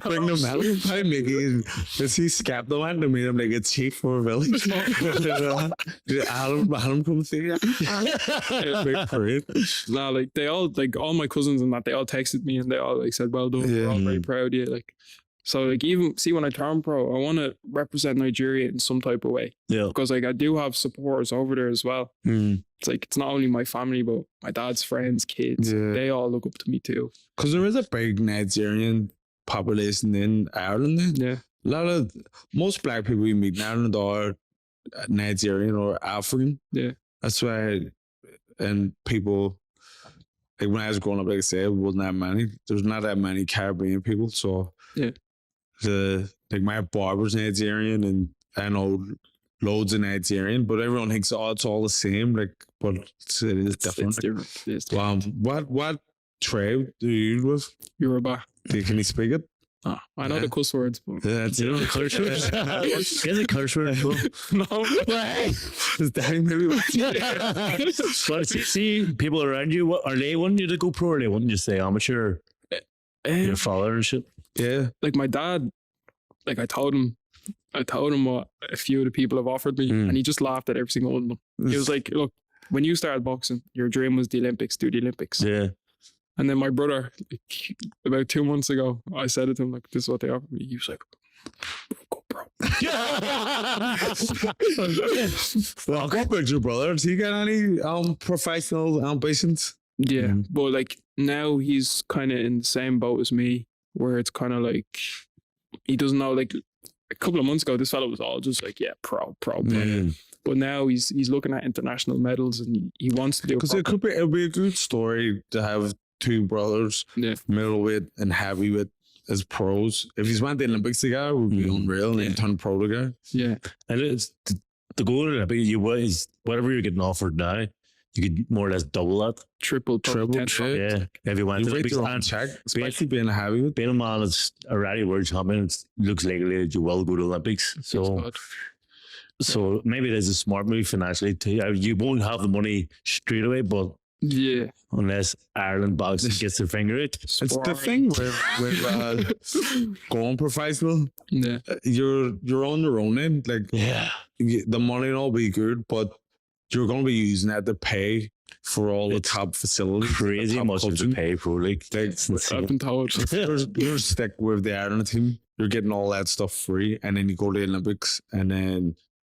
bring them out. Probably making is he scapped the one to meet him like a chief for a village. Adam come see you. Big parade. Nah, like they all, like all my cousins and that, they all texted me and they all like said, well done, we're all very proud of you. Like, so like even see when I turn pro, I want to represent Nigeria in some type of way. Yeah. Because like I do have supporters over there as well. It's like it's not only my family, but my dad's friends, kids. Yeah. They all look up to me too. Because there is a big Nigerian population in Ireland. Yeah. A lot of most black people you meet in Ireland are Nigerian or African. Yeah. That's why, and people, like when I was growing up, like I said, it wasn't that many. There's not that many Caribbean people. So yeah, like my barber's Nigerian, and I know loads of Nigerian, but everyone thinks it's all the same. Like, but it is different. It's different. It's different. What tribe do you use with? Yoruba. Can you speak it? Oh, I know the cuss words, but That's You know the curse words? Get the curse word. no. Is daddy maybe? But see, people around you, are they wanting you to go pro, or they wanting you to stay amateur? Your father and shit? Yeah. Like my dad, like I told him what a few of the people have offered me, and he just laughed at every single one of them. He was like, look, when you started boxing, your dream was the Olympics, do the Olympics. Yeah. And then my brother, like, about 2 months ago, I said it to him, like, this is what they offered me. He was like, go pro. Well, go about your brother. Does he got any professional ambitions? Yeah. But like now he's kind of in the same boat as me, where it's kind of like, he doesn't know, like a couple of months ago, this fella was all just like, yeah, pro. But now he's looking at international medals and he wants to do it. Because it'll be a good story to have two brothers, middleweight and heavyweight, as pros. If he's went to the Olympics together, it would be unreal, and then turn pro together. Yeah. And it's the goal of the Olympics, is whatever you're getting offered now, you could more or less double that. Triple. Yeah. If you went to the Olympics, and check, especially being a heavyweight. Being a man that's already world champion, it looks likely that you will go to the Olympics. So maybe it is a smart move financially too. You won't have the money straight away, but yeah, unless Ireland boxing gets their finger out. It's the thing with going professional. Yeah, you're on your own end. Like the money will all be good, but you're going to be using that to pay for all the top facilities. Crazy how much to pay for like I've been told. You're stuck with the Ireland team. You're getting all that stuff free, and then you go to the Olympics, and then,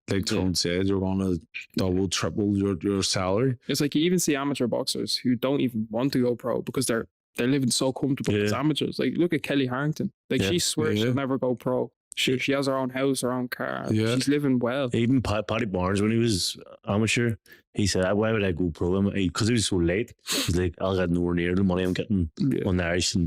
like Tyrone said, you're going to double, triple your salary. It's like you even see amateur boxers who don't even want to go pro because they're living so comfortable as amateurs. Like look at Kelly Harrington. Like she swears she'll never go pro. She has her own house, her own car. She's living well. Even Paddy Barnes, when he was amateur, he said, "Why would I go pro?" Because he was so late. He's like, "I'll get nowhere near the money I'm getting on the Irish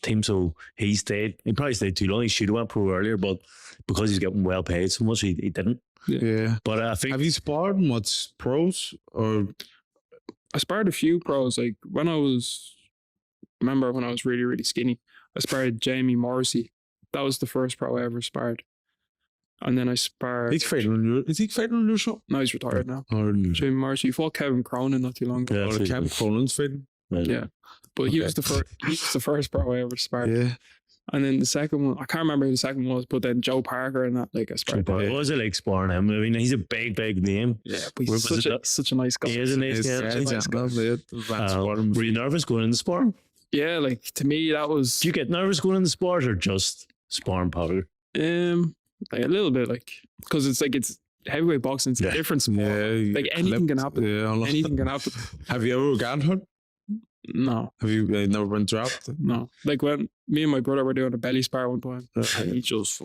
team." So he stayed. He probably stayed too long. He should have went pro earlier, but because he's getting well paid so much, he didn't. Yeah. But I think, have you sparred much pros, or? I sparred a few pros. Like when I was really, really skinny, I sparred Jamie Morrissey. That was the first pro I ever sparred. And then I sparred. Is he fighting on your show? No, he's retired now. Or Jamie Morrissey. He fought Kevin Cronin not too long ago. Yeah, Kevin Cronin's fighting? Yeah. But he was the first. He was the first pro I ever sparred. Yeah. And then the second one, I can't remember who the second one was, but then Joe Parker and that, like, I sparred. What was it like sparring him? I mean, he's a big name. Yeah, but Where he's was such a nice guy. He is a nice guy. Were you nervous going in the sport? Yeah, like to me that was Do you get nervous going in the sport or just sparring powder? like a little bit, like, because it's like it's heavyweight boxing, it's a different sport. Yeah. Like anything can happen. Yeah, I know. Anything can happen. Have you ever gotten hurt? No, Have you never been dropped? no. Like when me and my brother were doing a belly spar one time, and he just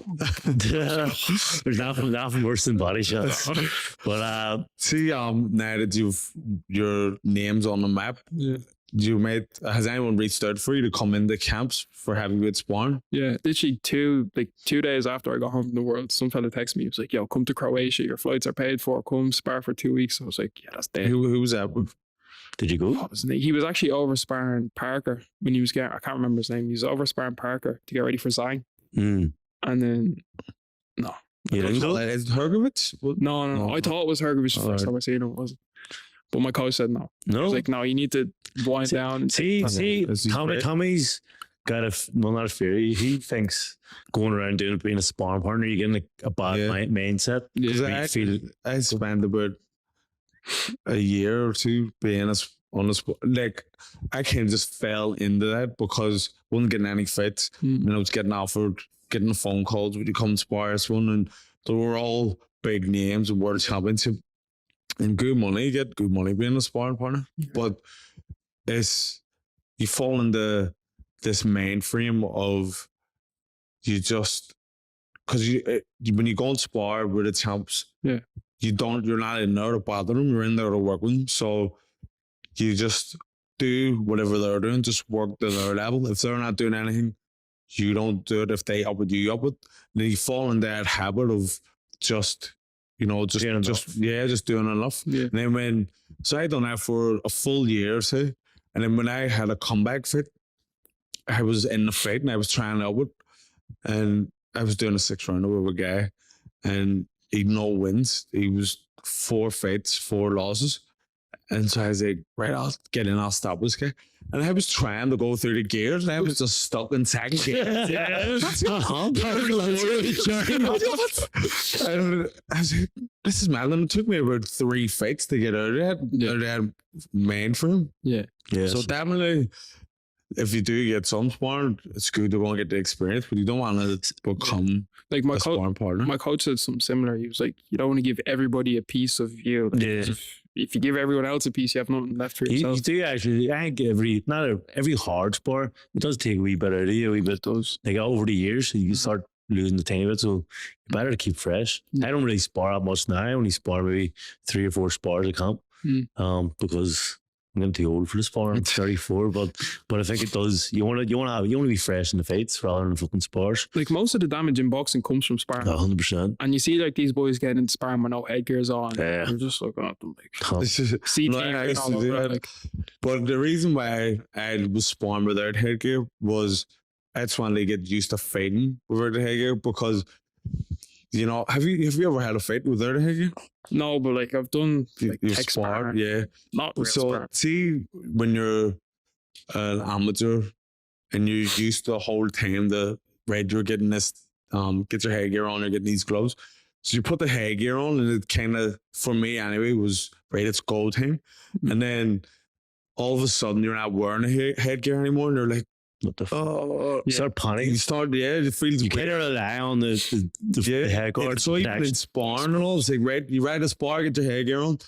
There's nothing worse than body shots. But See, now that your name's on the map, has anyone reached out for you to come into camps for heavyweight sparring? yeah, literally 2 days after I got home from the world, some fella texted me. He was like, "Yo, come to Croatia. Your flights are paid for. Come spar for 2 weeks." I was like, "Yeah, that's dead." Who was that with? did you go? What was his name? He was actually over sparring Parker when he was getting. I can't remember his name. He was over sparring Parker to get ready for Zang, Mm. and then no, You didn't go? Is it Hergovich? no. I thought it was Hergovich the first time I seen him. It wasn't. But my coach said no. He No. was like, "No, you need to wind down." And See, Is he great? Tommy's got not a fear. He thinks going around being a sparring partner, you're getting a bad mindset. Yeah. I spent about a year or two being on the sport. Like, I kind of just fell into that because I wasn't getting any fights. Mm. I was getting offered, getting phone calls, would you come spar this one? And they were all big names and world championship and good money. You get good money being a sparring partner. But you fall into this mainframe of you just, because when you go and spar with the champs, you're not in there to bother them, you're in there to work with them. So you just do whatever they're doing, just work to their level. If they're not doing anything, you don't do it. If they up it, you up it. And then you fall in that habit of just doing enough. Yeah. And then so I done that for a full year, say, and then when I had a comeback fit, I was in the fight and I was trying to up it, and I was doing a 6 rounder with a guy, and he'd no wins. He was 4 fights, 4 losses. And so I was like, right, I'll get in, I'll stop this guy. And I was trying to go through the gears, and I was just stuck in second gear. I was like, this is mad. And it took me about 3 fights to get out of that mainframe. Yeah. So definitely, if you do get some sparring, it's good to go and get the experience, but you don't want to become Like a sparring partner. my coach said something similar. He was like, "You don't want to give everybody a piece of you. Like, Yeah. If you give everyone else a piece, you have nothing left for You yourself." do actually. I think every hard sport, it does take a wee bit out of you. A wee bit does. Like over the years, you start losing the tiny bit. So you better to keep fresh. I don't really spar that much now. I only spar maybe 3 or 4 spars a camp. Because I'm getting too old for the spar. I'm 34, but I think it does. You want to be fresh in the fights rather than fucking spars. Like most of the damage in boxing comes from sparring. 100%. And you see like these boys getting into sparring with no headgears on. Yeah. You're just looking at them like CT, I used to do that. But the reason why I was sparring without headgear was I just wanted to get used to fighting without the headgear, because have you ever had a fight without a headgear? No, but like I've done like You've tech sparred, sparring. yeah. Not real So sparring. see, when you're an amateur and you're used the whole time you're getting this, get your headgear on, or getting these gloves. So you put the headgear on, and it kind of, for me anyway, was right, it's go time. And then all of a sudden you're not wearing a headgear anymore, and you're like, What the fuck? oh, You start panicking. it feels You weird. can't rely on the head guard. So even in sparring and all, it's like, right, you ride a spar, get your headgear on.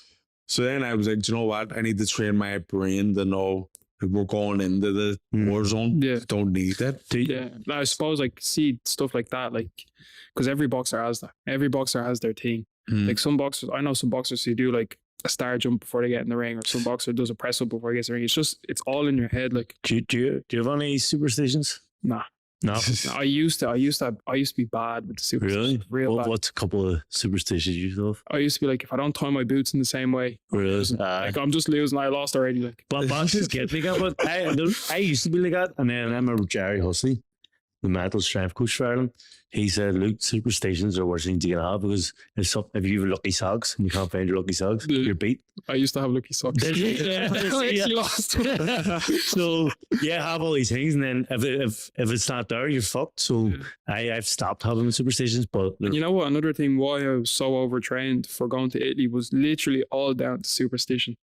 So then I was like, do you know what? I need to train my brain to know that we're going into the war zone. Yeah. Don't need that. Yeah, I suppose like see stuff like that, like because every boxer has that. Every boxer has their thing. Like some boxers, I know some boxers who do like a star jump before they get in the ring, or some boxer does a press up before he gets in the ring. It's all in your head. Like, Do you have any superstitions? nah. No. I used to be bad with the superstitions. Really? Real bad. What's a couple of superstitions you have? I used to be like, if I don't tie my boots in the same way, Really? like I'm just losing. I lost already. Like, But boxers get like that. But I used to be like that. And then I remember Jerry Hussey. the mental strength coach for Ireland, he said, look, superstitions are worse things you can have because if you have lucky socks and you can't find your lucky socks, you're beat. I used to have lucky socks. Yeah. I actually lost. So yeah, have all these things, and then if it's not there, you're fucked. So I've stopped having superstitions. But And you know what? Another thing why I was so overtrained for going to Italy was literally all down to superstition.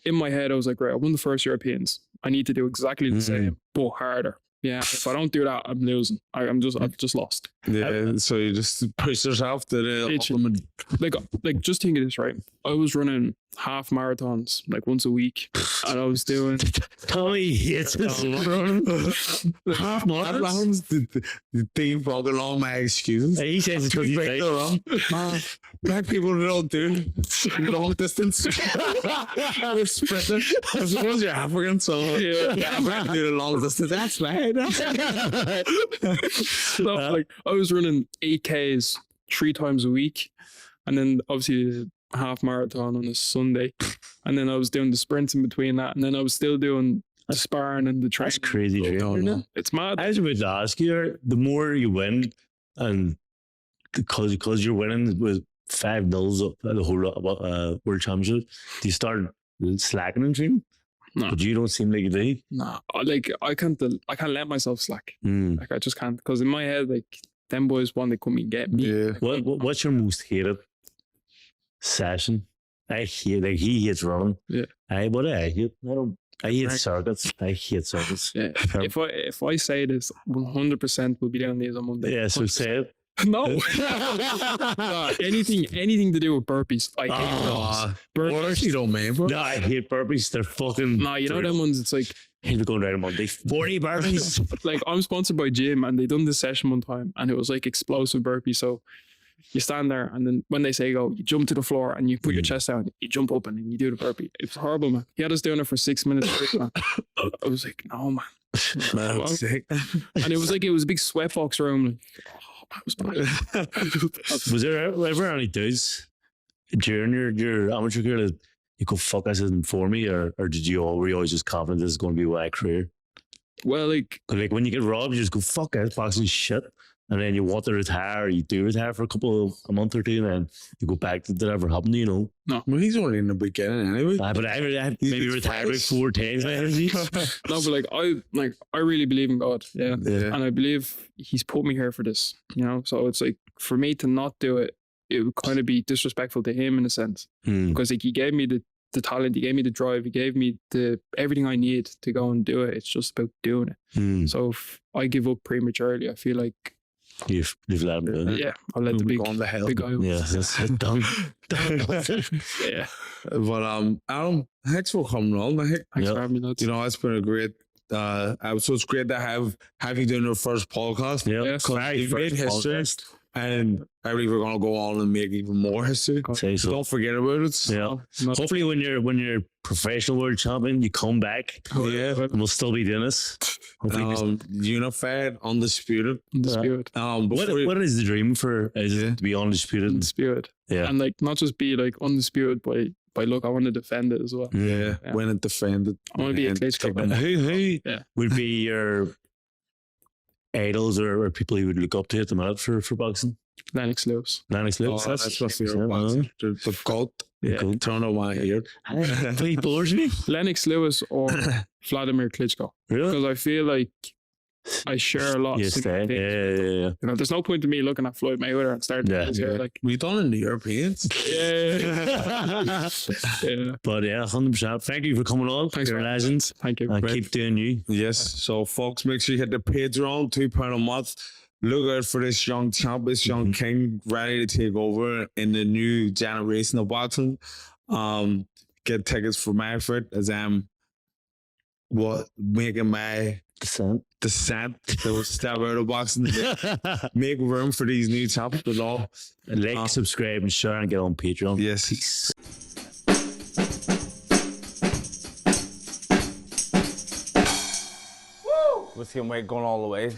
In my head, I was like, right, I won the first Europeans. I need to do exactly the same, but harder. Yeah, if I don't do that, I'm losing. I've just lost. Yeah, so you just push yourself to the Literally. ultimate. Like just think of this, right? I was running half marathons like once a week, and I was doing Tommy hates this. Half marathons. The thing fucking along my excuses. He says it's because he's Break right. the wrong. Black people don't do long distance. We're sprinting. I suppose you're African, so yeah, black do the long distance. That's right. So, like I was running 8Ks 3 times a week, and then obviously a half marathon on a Sunday, and then I was doing the sprints in between that, and then I was still doing the sparring and the training. That's crazy. Drew. It's mad. I was about to ask you, the more you win, and because you're winning with 5-0 up the whole world championship, do you start slacking in training? No. But you don't seem like you do. Nah, like I can't let myself slack. Mm. Like I just can't, because in my head, like them boys want to come and get me. Yeah. What's your most hated session? I hate, like he hates running. Yeah. I hate. I hate circuits. I hate circuits. Yeah. If I say this, 100% will be down these on Monday. Yeah, so say it. No. No, anything to do with burpees. I hate those. Burpees, you don't mean, bro. No, I hate burpees. They're fucking. No, you know them ones. It's like He'll be going right on Monday. 40 burpees. like I'm sponsored by Gym, and they done this session one time, and it was like explosive burpees. So you stand there, and then when they say go, you jump to the floor and you put your chest down, you jump up, and then you do the burpee. It's horrible, man. He had us doing it for 6 minutes straight, man. I was like, no, man. Man, I'm sick. And it was a big sweatbox room. Like, oh, that was bad. Was there ever any dudes during your amateur career that you go, fuck, this isn't for me, or were you always just confident this is going to be my career? Well, like, 'Cause like when you get robbed, you just go, fuck it, boxing shit. And then you want to retire, or you do retire for a month or two, and then you go back to whatever happened, you know. Well, he's only in the beginning anyway. But I maybe retired about 4 times. no, but I really believe in God. Yeah. Yeah. And I believe he's put me here for this, you know? So it's like, for me to not do it, it would kind of be disrespectful to him in a sense. Because like he gave me the talent, he gave me the drive, he gave me everything I need to go and do it. It's just about doing it. So if I give up prematurely, I feel like You've let him do it. yeah, I'll let the big guy win. Yeah, that's it. Done. Yeah. But Adam, thanks for coming on. Mate. Thanks for having me, lads. You know, it's been a great episode. It's great to have you doing your first podcast. Yeah, Yes. You've made history, and I believe we're gonna go on and make even more history. Say so. Don't forget about it. Yeah. Not- Hopefully, when you're professional world champion, you come back Yeah. and we'll still be doing this. Hopefully, Unified, undisputed. Undisputed. what is the dream for? Is it to be undisputed? Undisputed. Yeah. And like not just be like undisputed by look, I want to defend it as well. Yeah. Win it, defend it. I want to be a and Klitschko. take it. Who Yeah. would be your idols or people you would look up to at the minute for boxing? Lennox Lewis. Lennox Lewis. That's my favorite boxer. The GOAT. Yeah. Turn on my ear. He bores me. Lennox Lewis or Vladimir Klitschko. Really? Because I feel like I share a lot. Yes, of similar things. yeah. You know, there's no point in me looking at Floyd Mayweather and starting Yeah. his hair like, We done in the Europeans. yeah. Yeah. But yeah, 100%. Thank you for coming on. Thanks You're for a having legend. Thank you. And keep doing you. Yes. So, folks, make sure you hit the Patreon, £2 a month. Look out for this young champ, this young king, ready to take over in the new generation of boxing. Get tickets for my effort as I'm making my descent to step out of boxing. Make room for these new champs at all. Like, subscribe, and share, and get on Patreon. Yes. Peace. Lithium weight going all the way.